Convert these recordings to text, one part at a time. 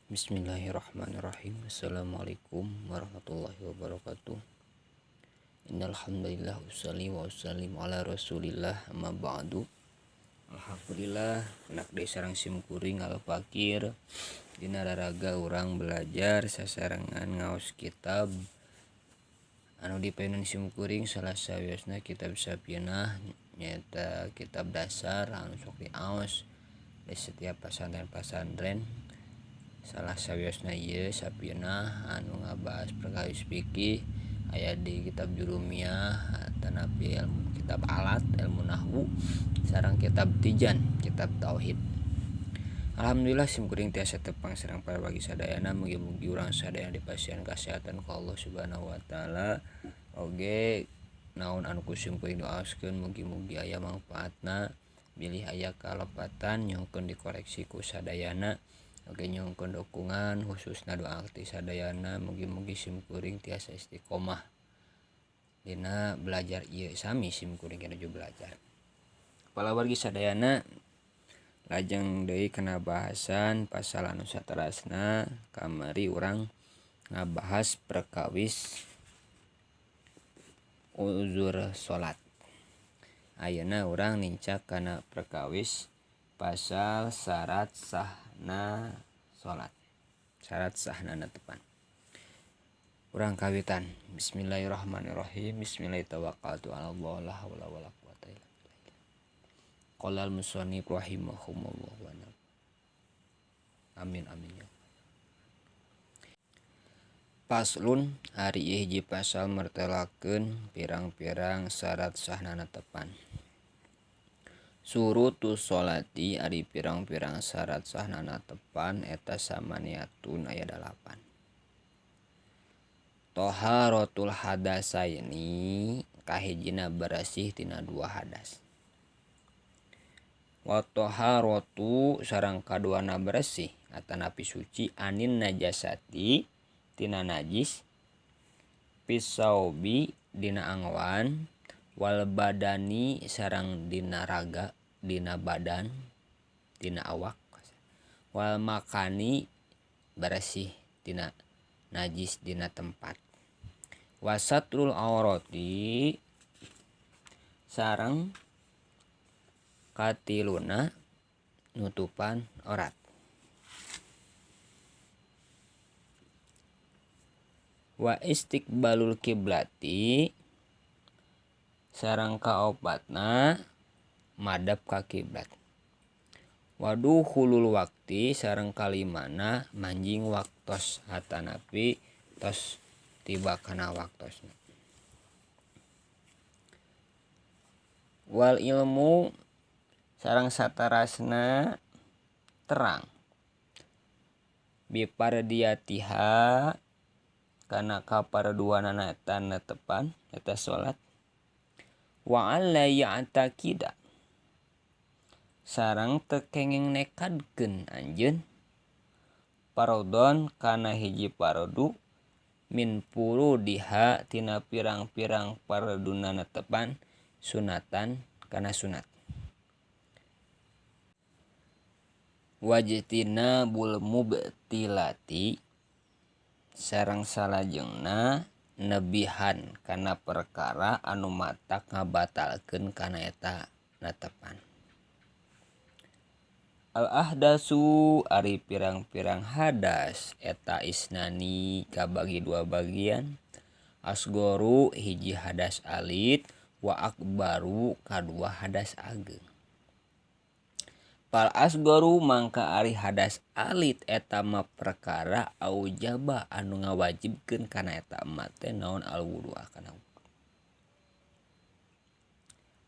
Bismillahirrahmanirrahim. Assalamualaikum warahmatullahi wabarakatuh. Innal hamdalillah usolli wa usallim ala Rasulillah amma ba'du. Alhamdulillah anak desa sareng simkuring alfakir dina raraga urang belajar sasarengan ngaos kitab anu dipaeun simkuring salah sawiosna kitab Safinah nyaeta kitab dasar anu sok diaos di setiap pasantren-pasantren. Salah sawiosna ieu Safinah anu ngabahas perkawis fikih aya di kitab Jurumiyah tanapi kitab alat ilmu nahwu sareng kitab Tijan kitab tauhid. Alhamdulillah simkuring tiasa tepang sareng para bagi sadayana mugi-mugi urang sadaya dipasieun kasehatan ku Allah Subhanahu wa taala. Oge naon anu ku simkuring doaoskeun mugi-mugi aya mangpaatna bilih aya kalepatan nyongkeun dikoreksi ku sadayana. Oke nyongkeun dukungan khususna doa ti sadayana mugi-mugi simkuring tiasa istiqomah dina belajar ieu sami simkuring nuju belajar. Pala wargi sadayana lajeng deui kana bahasan pasal anu saterasna kamari urang ngabahas perkawis uzur salat. Ayeuna urang nincak kana perkawis pasal syarat sahna salat. Syarat sahna natepan. Urang kawitan. Bismillahirrahmanirrahim. Bismillahirrahmanirrahim. Ala Allah la haula wala quwata illa billah. Qala al-musannif rahimahumullah wa amin amin ya. Paslun ari ieu hiji pasal mertelakeun pirang-pirang syarat sahna natepan. Surutus sholati ari pirang-pirang syarat sahna natepan eta samaniatun aya 8. Taharatul hadasaini kahijina bersih tina 2 hadas. Wa taharatu sareng kaduana bersih atanapi suci anin najasati tina najis pisaubi dina angwan wal badani sareng dina raga dina badan dina awak wal makani bersih dina najis dina tempat wasatrul aurati sareng katiluna nutupan aurat. Wa istiqbalul kiblati sareng kaopatna madep ka kiblat. Waduhulul wakti sareng kalimana manjing waktos atanapi tos tiba kana waktosna. Wal ilmu sareng satarasna terang bipardiyatiha kana kaparduanana eta netepan eta salat. Wa alla ya'taqida sareng teu kenging nekadkeun anjeun parodon kana hiji parodu min furudiha tina pirang-pirang paroduna netepan sunatan kana sunat. Wajtinabul mubtilati sareng salajengna nebihan kana perkara anu matak ngabatalkeun kana eta natepan. Al ahdasu ari pirang-pirang hadas eta isnani kabagi 2 bagian. Asgoru hiji hadas alit wa akbaru kadua hadas ageung. Pal asgoru mangka ari hadas alit eta mah perkara aujaba anu ngawajibkeun kana eta mah teh naon al wudu kana wudu.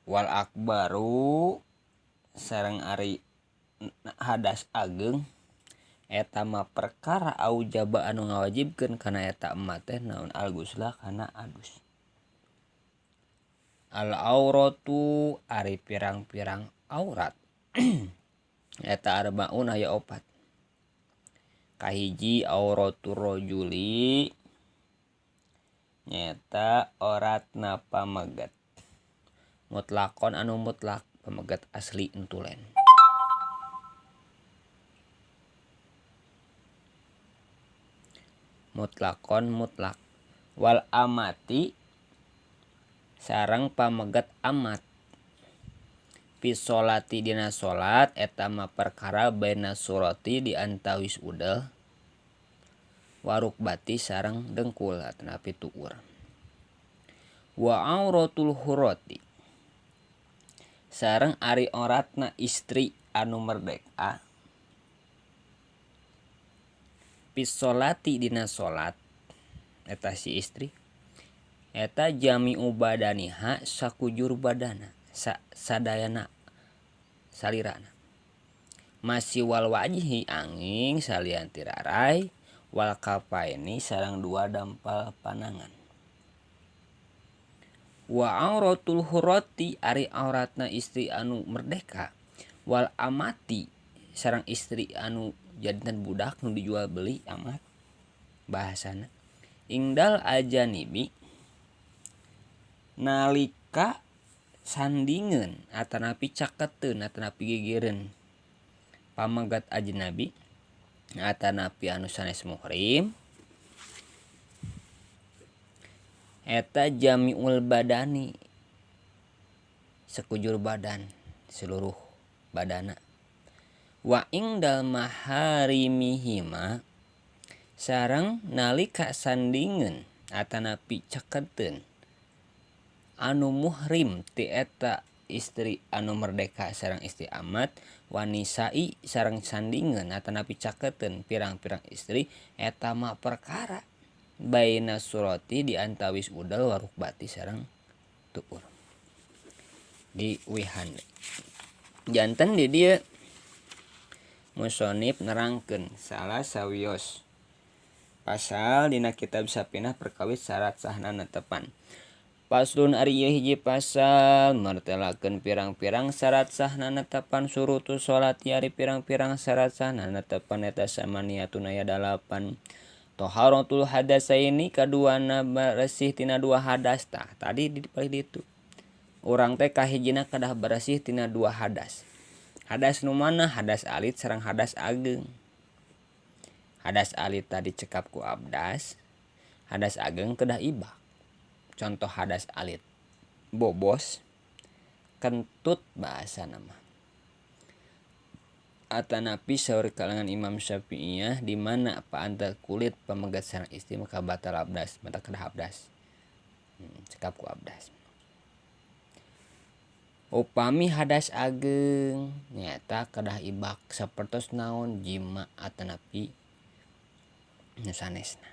Wal akbaru sareng ari hadas ageung eta mah perkara aujaba anu ngawajibkeun kana eta mah teh naon al gusla kana adus. Al auratu ari pirang-pirang aurat eta arbaun aya 4. Kahiji auratur rajuli nyaeta auratna pamegat mutlakon anu mutlak pamegat asli entulen. mutlakon mutlak. Wal amati sareng pamegat amat. Pisolati dina salat eta mah perkara baina surati di antawis udel warukbati sareng dengkul atanapi tuur. Wa auratul hurati sareng ari oratna istri anu merdeka. Pisolati dina salat eta si istri eta jami'u badaniha sakujur badana sadayana salirana. Masih wal wajhi anging salian tirarai wal kafaini sareng dua dampal panangan. Wa auratul hurati ari auratna istri anu merdeka. Wal amati sareng istri anu jantan budak nu dijual beli amat bahasana. Ingdal ajanibi nalika sandingeun atanapi caketeun atanapi gegereun pamegat ajnabi atanapi anu sanes muhrim eta jami'ul badani sekujur badan seluruh badana. Wa ingdal maharimihima sareng nalika sandingeun atanapi caketeun anu muhrim ti eta istri anu merdeka sareng istri amat. Wanisai sareng sandingeun atanapi caketeun pirang-pirang istri eta mah perkara baina surati di antawis udel warukbati sareng tuur. Di wihande janten di dieu musonif nerangkeun salah sawios pasal dina kitab Sapinah perkawis syarat sahna netepan. Paslun ari ieu hiji pasal martelakeun pirang-pirang syarat sahna netepan surutu salat ari pirang-pirang syarat sahna netepan eta samaniatun aya 8. Taharatul hadasaini kaduana bersih tina dua hadas tah. Tadi di ditu. Urang teh kahijina kadah bersih tina dua hadas. Hadas nu mana? Hadas alit sareng hadas ageng. Hadas alit tadi cekap ku abdas. Hadas ageng kedah ibak. Contoh hadas alit bobos kentut bahasa nama atanapi saur kalangan Imam Syafi'iyah di mana paantar kulit pamegat sareng istri maka batal abdas mata kedah abdas cekap ku abdas. Upami hadas ageng nyata kedah ibak sapertos naon jima atanapi sanesna.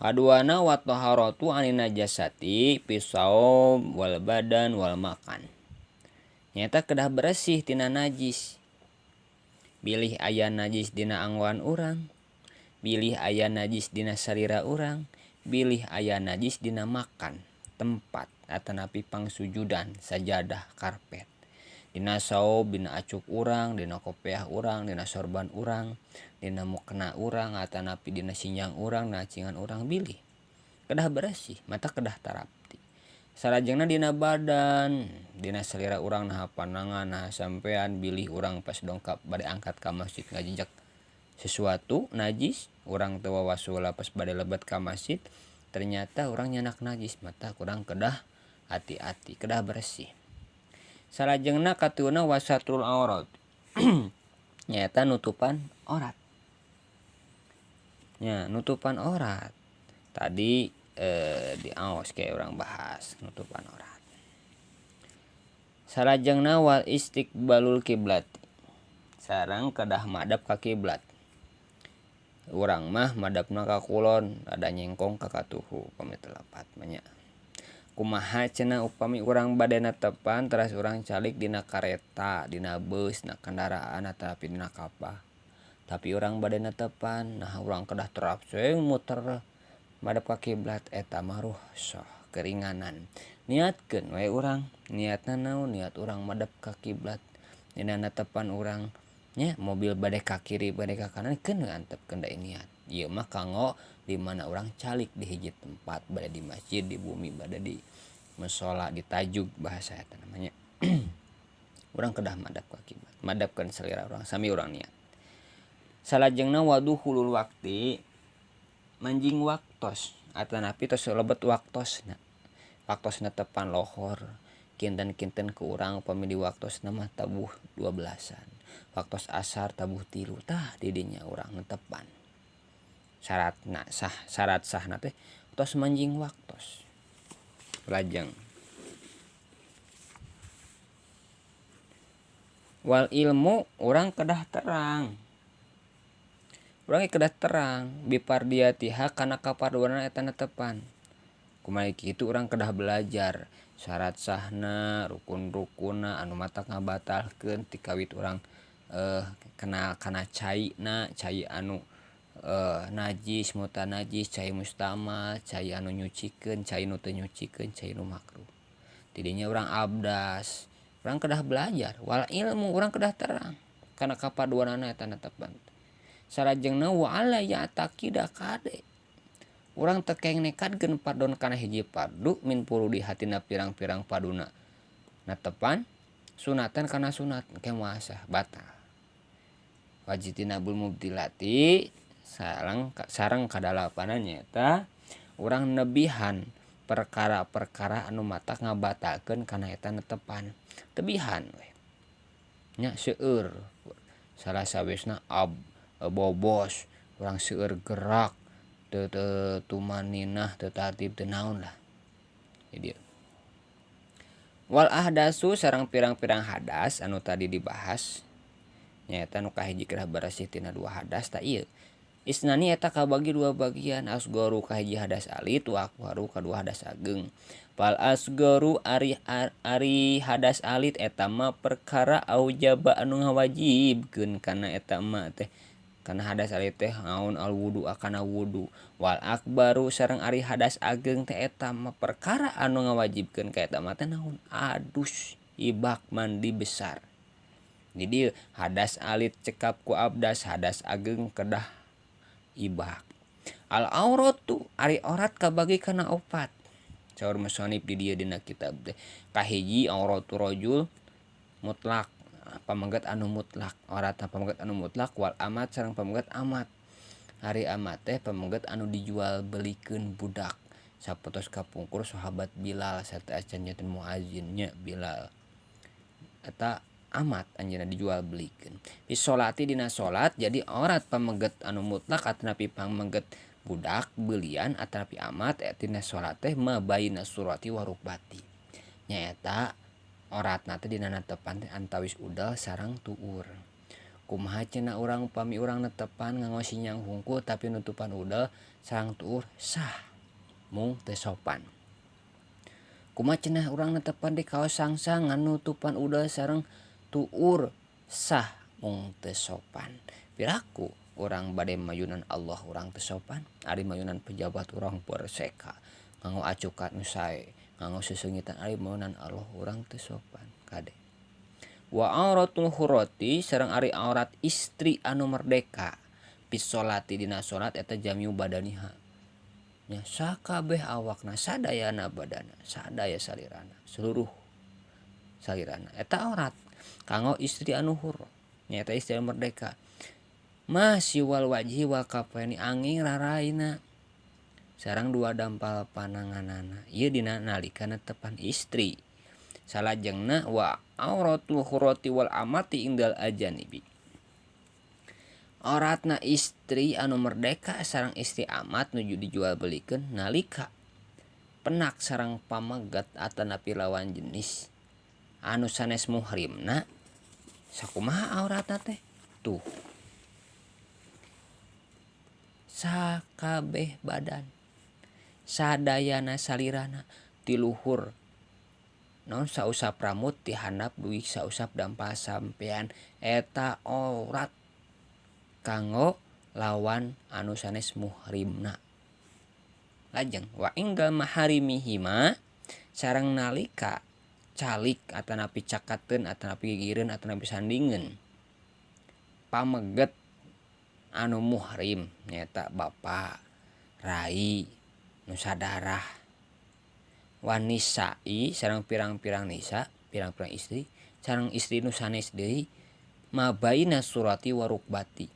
Kaduana wa taharatu anin najasati pisaum wal badan wal makan. Nyata kedah bersih tina najis. Bilih aya najis dina angwan urang, bilih aya najis dina sarira urang, bilih aya najis dina makan, tempat atanapi pangsujudan, sajadah, karpet. Dina saub, dina acuk urang, dina kopiah urang, dina sorban urang, dina mukena urang, atanapi dina sinjang urang, dina cingan urang bilih. Kedah bersih, mata kedah tarapti. Salajengna dina badan, dina selera urang naha panangan, naha sampean bilih urang pas dongkap bade angkat ka masjid ngajejak sesuatu najis, urang teu wawasula pas bade lebat ka masjid, ternyata urang nyanak najis, mata kurang kedah hati-hati, kedah bersih. Salajengna katuna wasatrul aurat nyata nutupan aurat. Ya, nutupan aurat. Tadi di aos kayak orang bahas nutupan aurat. Salajengna wal istiqbalul kiblat. Sareng kedah madep ka kiblat. Urang mah madepna ka kulon, ada nyengkong ka katuhu pami telapat nya. Kumaha cenah upami urang bade netepan teras urang calik dina kareta, dina beus, dina kendaraan atapi dina kapal. Tapi urang bade netepan, nah urang kedah terapseng muter madep ka kiblat eta mah rukhsah, keringanan. Niatkeun we urang, niatna naon? Niat urang madep ka kiblat. Dina netepan urang nya mobil bade ka kiri, bade ka kanan keun antepkeun da niat. Ieu mah kanggo di mana urang calik di hiji tempat, bade di masjid, di bumi, bade di mushola, di tajuk bahasa eta namanya. Urang kedah madep ka kiblat, madepkeun selera urang sami urang niat. Salajengna waduhulul wakti manjing waktos atanapi tos lebet waktosna tepan lohor kinten-kinten ke urang upami di waktosna mah tabuh 12-an waktos asar tabuh 3 tah didinya urang netepan syarat sahna teh tos manjing waktos lajeng wal ilmu urang kedah terang bipardiatiha kana kapaduana eta netepan kumaha kitu urang kedah belajar syarat sahna rukun-rukunna anu matak ngabatalkeun ti kawit urang kenal kana cai anu najis muta najis cai mustamal cai anu nyucikeun cai nu teu nyucikeun cai nu makruh tidinya urang abdas urang kedah belajar wal ilmu urang kedah terang kana kapaduanana eta netepan sarajengna wa ala ya taqida kade urang teu keng nekadkeun pardon kana hiji pardu min puru di hatina pirang-pirang paduna netepan sunatan kana sunat engke moal batal wajitinabul mubtilati sareng kadalapanan nyaeta urang nebihan perkara-perkara anu matak ngabatalkeun kana eta netepan tebihan we nya seueur salah sawisna bobos urang seueur gerak teu tumaninah teu tartib teu naon lah jadi wal ahdasu sareng pirang-pirang hadas anu tadi dibahas nyaeta nu kahiji kedah bersih tina 2 hadas tah ieu isnani eta kabagi 2 bagian asgoru kahiji hadas alit wa akbaru kadua hadas ageng fal asgoru ari hadas alit eta mah perkara aujaba anu ngawajibkeun kana eta mah teh kana hadas alit teh naon al wudu akana wudu wal akbaru sareng ari hadas ageng teh eta mah perkara anu ngawajibkeun ka eta mah teh naon adus ibak mandi besar jadi hadas alit cekap ku abdas hadas ageng kedah ibak al auratu ari aurat kabagi kana 4 saur musannif di dieu dina kitab teh kahiji auratu rajul mutlak pamanggat anu mutlak auratna pamanggat anu mutlak wal amat sareng pamanggat amat hari amat teh pamanggat anu dijual belikeun budak sapotos kapungkur sahabat Bilal sarta acan janten muazin nya Bilal eta amat anjeunna dijual belikeun fi sholati dina salat jadi aurat pamanggat anu mutlak atanapi pamanggat budak belian atanapi amat dina salat teh ma baina surati wa rukbati nyaeta auratna teh dina netepan teh antawis udal sareng tuur kumaha cenah urang upami urang netepan nganggo sinyang hungkul tapi nutupan udal sareng tuur sah mung teu sopan kumaha cenah urang netepan di kaos sangsang nutupan udal sareng tuur sah mung teu sopan piraku urang bade mayunan Allah urang teu sopan ari mayunan pejabat urang perseka nganggo acukat nu sae nganggo seseungitan ari mayunan Allah urang teu sopan kade wa auratul hurati sareng ari aurat istri anu merdeka pisolati dina salat eta jamiu badaniha nya sakabeh awakna sadayana badana sadaya salirana seluruh salirana eta aurat kanggo istri anu hur nyaeta istri anu merdeka masih wal wajhi wal kafaini angin raraina sareng 2 dampal pananganana ieu dina nalika netepan istri salajengna wa auratul hurati wal amati indal ajanibi auratna istri anu merdeka sareng istri amat nuju dijual belikeun nalika penak sareng pamagat atanapi lawan jenis anu sanes muhrimna sakumaha auratna teh tuh sakabeh badan sadayana salirana ti luhur naon sausap rambut ti handap duwi sausap dampal sampean eta aurat kanggo lawan anu sanes muhrimna lajeng wa inggal maharimihima sareng nalika calik atanapi cakateun atanapi gigireun atanapi sandingeun pameget anu muhrim nyaeta bapa rai nu sadarah wanisai sareng pirang-pirang nisa pirang-pirang istri sareng istri nu sanes deui mabaina surati wa rukbati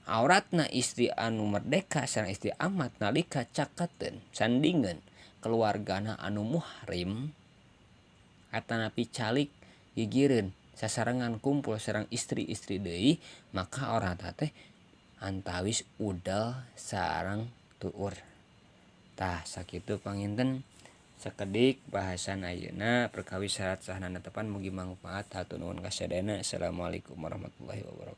auratna istri anu merdeka sareng istri amat nalika cakateun sandingeun keluargana anu muhrim atanapi calik gigireun sasarengan kumpul sareng istri-istri deui maka orangna teh antawis udel sareng tuur. Tah sakitu panginten sakedik bahasan ayeuna perkawis syarat sahna netepan mugi mangfaat hatur nuhun kasadayana. Assalamualaikum warahmatullahi wabarakatuh.